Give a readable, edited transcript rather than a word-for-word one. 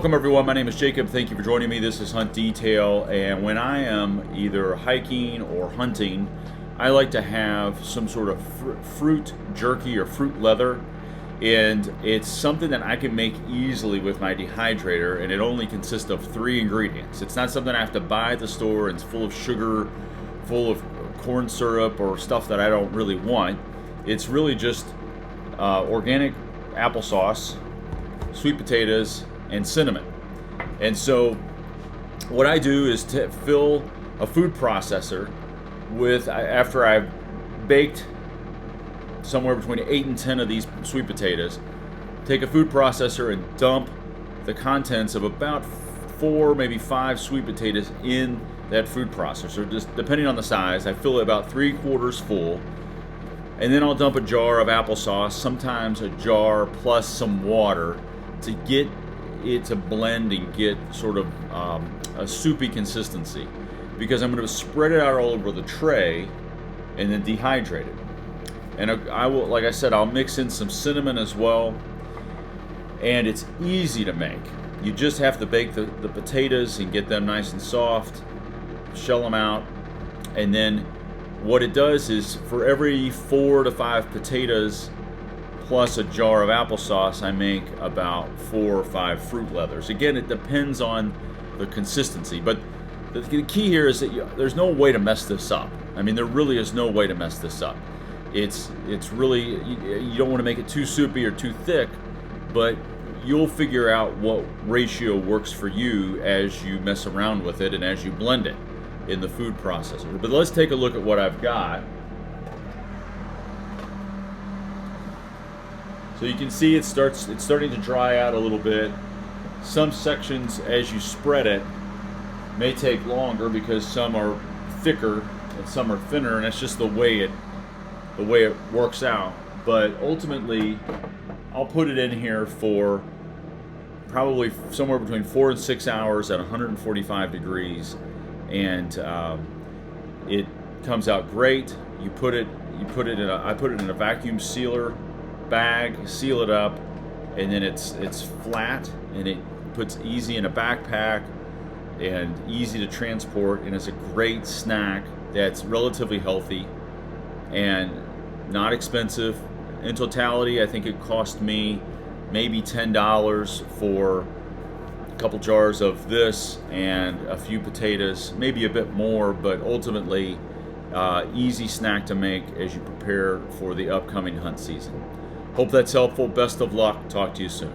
Welcome everyone, my name is Jacob. Thank you for joining me. This is Hunt Detail, and when I am either hiking or hunting, I like to have some sort of fruit jerky or fruit leather, and it's something that I can make easily with my dehydrator, and it only consists of 3 ingredients. It's not something I have to buy at the store and it's full of sugar, full of corn syrup or stuff that I don't really want. It's really just organic applesauce, sweet potatoes, and cinnamon. And so what I do is to fill a food processor with, after I've baked somewhere between 8 and 10 of these sweet potatoes, take a food processor and dump the contents of about 4, maybe 5 sweet potatoes in that food processor, just depending on the size. I fill it about 3/4 full, and then I'll dump a jar of applesauce, sometimes a jar plus some water, to get it to blend and get sort of a soupy consistency, because I'm going to spread it out all over the tray and then dehydrate it. And I will, like I said, I'll mix in some cinnamon as well, and it's easy to make. You just have to bake the potatoes and get them nice and soft, shell them out, and then what it does is for every 4 to 5 potatoes plus a jar of applesauce, I make about 4 or 5 fruit leathers. Again, it depends on the consistency, but the key here is that there's no way to mess this up. I mean, there really is no way to mess this up. It's really, you don't want to make it too soupy or too thick, but you'll figure out what ratio works for you as you mess around with it and as you blend it in the food processor. But let's take a look at what I've got. So you can see it's starting to dry out a little bit. Some sections, as you spread it, may take longer because some are thicker and some are thinner, and that's just the way it works out. But ultimately, I'll put it in here for probably somewhere between 4 and 6 hours at 145 degrees, and it comes out great. I put it in a vacuum sealer bag, seal it up, and then it's flat, and it puts easy in a backpack and easy to transport, and it's a great snack that's relatively healthy and not expensive. In totality, I think it cost me maybe $10 for a couple jars of this and a few potatoes, maybe a bit more, but ultimately easy snack to make as you prepare for the upcoming hunt season. Hope that's helpful. Best of luck. Talk to you soon.